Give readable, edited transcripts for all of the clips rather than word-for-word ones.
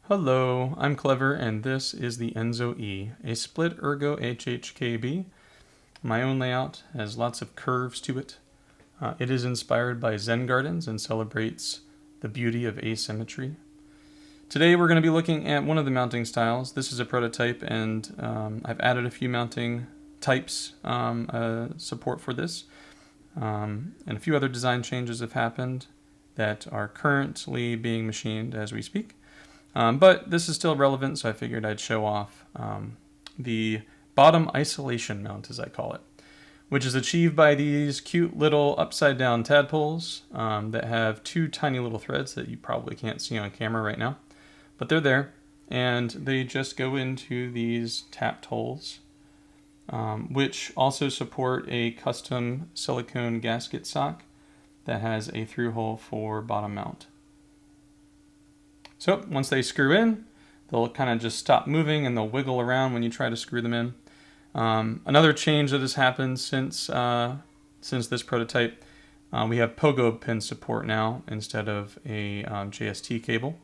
Hello, I'm Clever, and this is the Enso-E, a split ergo HHKB. My own layout has lots of curves to it. It is inspired by Zen gardens and celebrates the beauty of asymmetry. Today we're going to be looking at one of the mounting styles. This is a prototype, and I've added a few mounting types support for this. And a few other design changes have happened that are currently being machined as we speak. But this is still relevant, so I figured I'd show off the bottom isolation mount, as I call it, which is achieved by these cute little upside down tadpoles that have two tiny little threads that you probably can't see on camera right now, but they're there, and they just go into these tapped holes, which also support a custom silicone gasket sock that has a through hole for bottom mount. So once they screw in, they'll kind of just stop moving and they'll wiggle around when you try to screw them in. Another change that has happened since this prototype, we have pogo pin support now instead of a JST cable.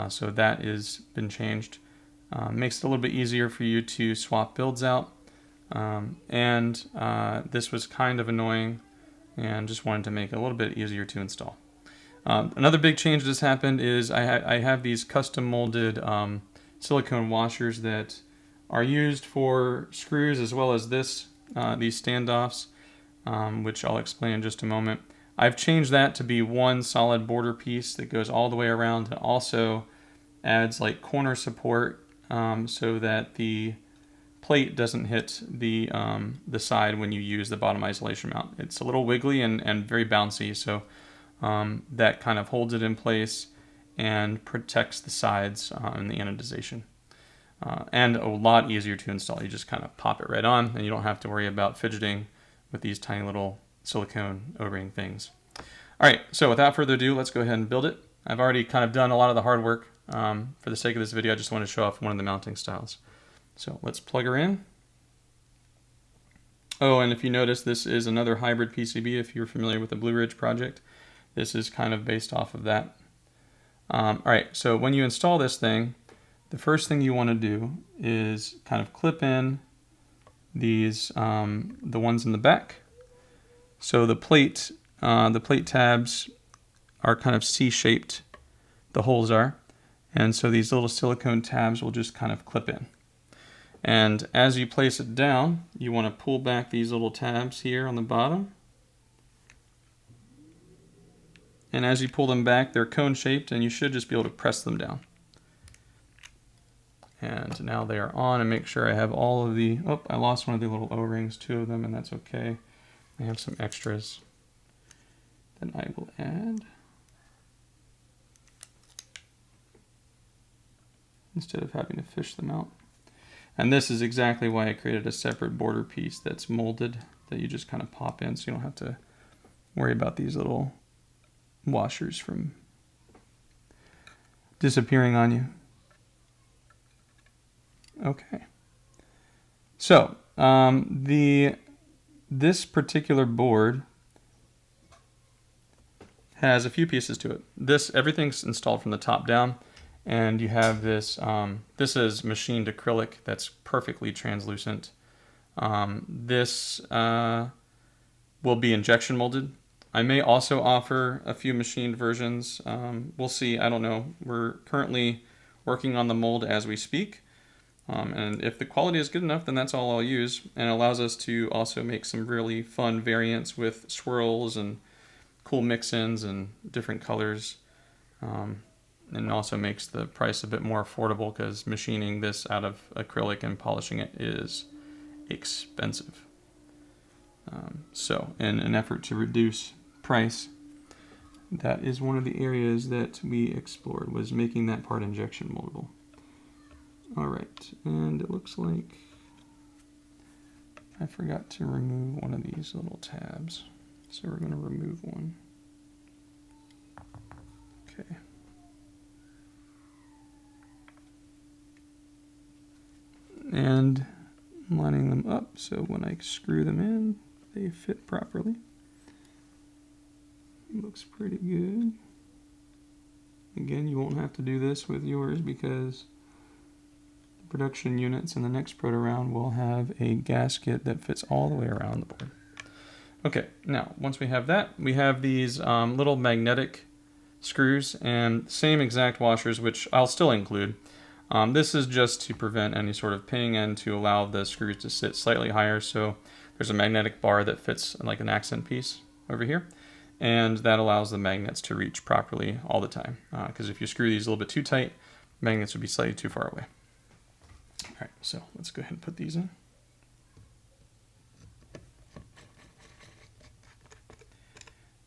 So that has been changed. Makes it a little bit easier for you to swap builds out. This was kind of annoying and just wanted to make it a little bit easier to install. Another big change that has happened is I have these custom molded silicone washers that are used for screws as well as these standoffs, which I'll explain in just a moment. I've changed that to be one solid border piece that goes all the way around and also adds like corner support so that the plate doesn't hit the side when you use the bottom isolation mount. It's a little wiggly and very bouncy, so that kind of holds it in place and protects the sides and the anodization. And a lot easier to install. You just kind of pop it right on and you don't have to worry about fidgeting with these tiny little silicone O-ring things. Alright, so without further ado, let's go ahead and build it. I've already kind of done a lot of the hard work. For the sake of this video, I just want to show off one of the mounting styles. So let's plug her in. Oh, and if you notice, this is another hybrid PCB if you're familiar with the Blue Ridge project. This is kind of based off of that. Alright, so when you install this thing, the first thing you want to do is kind of clip in these, the ones in the back. So the plate tabs are kind of C-shaped, the holes are, and so these little silicone tabs will just kind of clip in. And as you place it down, you want to pull back these little tabs here on the bottom. And as you pull them back, they're cone-shaped, and you should just be able to press them down. And now they are on, and make sure I have all of the... Oh, I lost one of the little O-rings, 2 of them, and that's okay. I have some extras that I will add instead of having to fish them out. And this is exactly why I created a separate border piece that's molded that you just kind of pop in, so you don't have to worry about these little washers from disappearing on you. Okay. So, this particular board has a few pieces to it. Everything's installed from the top down, and you have this, this is machined acrylic that's perfectly translucent. This will be injection molded. I may also offer a few machined versions. We'll see, I don't know. We're currently working on the mold as we speak. And if the quality is good enough, then that's all I'll use. And it allows us to also make some really fun variants with swirls and cool mix-ins and different colors. And also makes the price a bit more affordable because machining this out of acrylic and polishing it is expensive. So in an effort to reduce price, that is one of the areas that we explored, was making that part injection moldable. Alright, and it looks like I forgot to remove one of these little tabs. So we're going to remove one. Okay. And lining them up so when I screw them in, they fit properly. Looks pretty good. Again, you won't have to do this with yours because the production units in the next proto round will have a gasket that fits all the way around the board. Okay, now once we have that, we have these little magnetic screws and same exact washers, which I'll still include. This is just to prevent any sort of ping and to allow the screws to sit slightly higher. So there's a magnetic bar that fits like an accent piece over here, and that allows the magnets to reach properly all the time. Because if you screw these a little bit too tight, magnets would be slightly too far away. All right, so let's go ahead and put these in.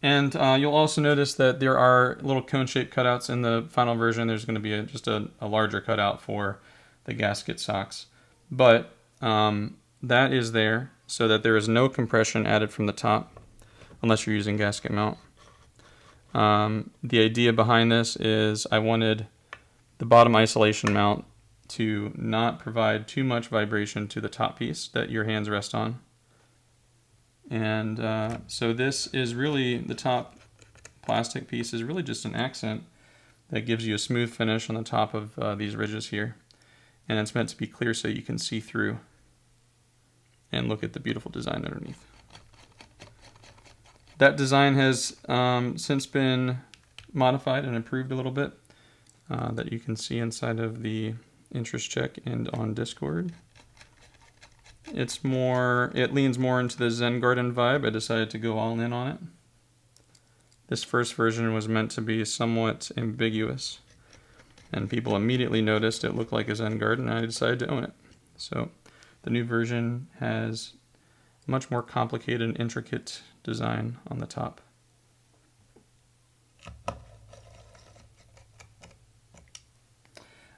And you'll also notice that there are little cone-shaped cutouts in the final version. There's going to be just a larger cutout for the gasket socks. But that is there so that there is no compression added from the top unless you're using gasket mount. The idea behind this is I wanted the bottom isolation mount to not provide too much vibration to the top piece that your hands rest on. And so this is really, the top plastic piece is really just an accent that gives you a smooth finish on the top of these ridges here. And it's meant to be clear so you can see through and look at the beautiful design underneath. That design has since been modified and improved a little bit that you can see inside of the interest check and on Discord. It leans more into the Zen Garden vibe. I decided to go all in on it. This first version was meant to be somewhat ambiguous, and people immediately noticed it looked like a Zen Garden, and I decided to own it. So the new version has much more complicated and intricate design on the top.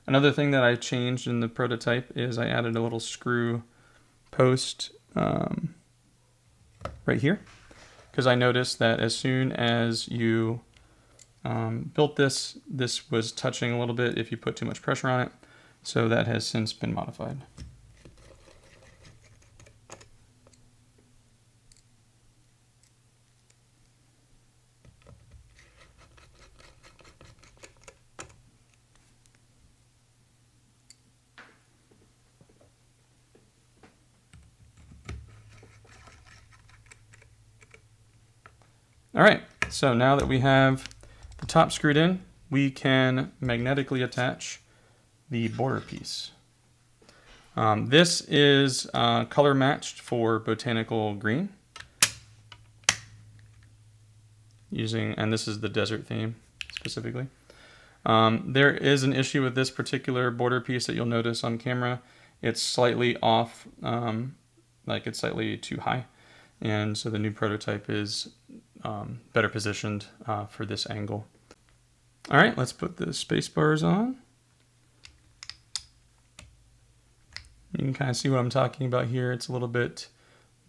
Another thing that I changed in the prototype is I added a little screw post right here, because I noticed that as soon as you built this was touching a little bit if you put too much pressure on it, so that has since been modified. All right, so now that we have the top screwed in, we can magnetically attach the border piece. This is color matched for Botanical Green, and this is the desert theme specifically. There is an issue with this particular border piece that you'll notice on camera. It's slightly off, like it's slightly too high, and so the new prototype is better positioned for this angle. All right, let's put the space bars on. You can kind of see what I'm talking about here. It's a little bit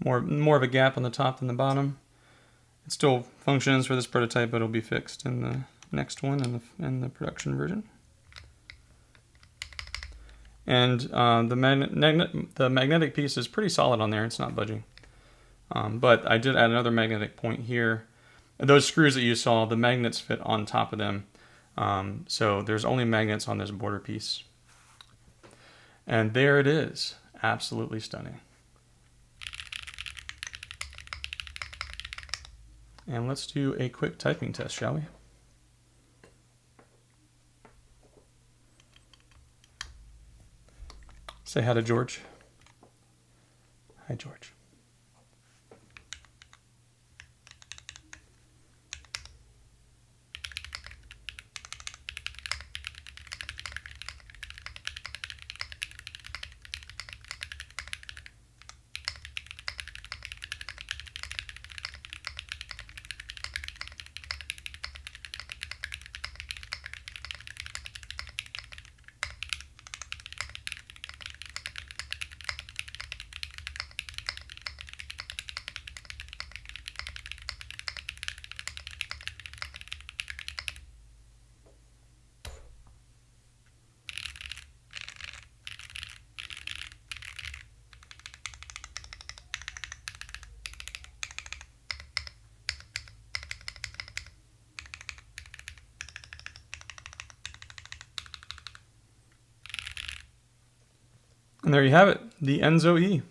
more of a gap on the top than the bottom. It still functions for this prototype, but it'll be fixed in the next one in the production version. And the magnetic piece is pretty solid on there. It's not budging. But I did add another magnetic point here. Those screws that you saw, the magnets fit on top of them. So there's only magnets on this border piece. And there it is. Absolutely stunning. And let's do a quick typing test, shall we? Say hi to George. Hi, George. And there you have it, the Enso-E.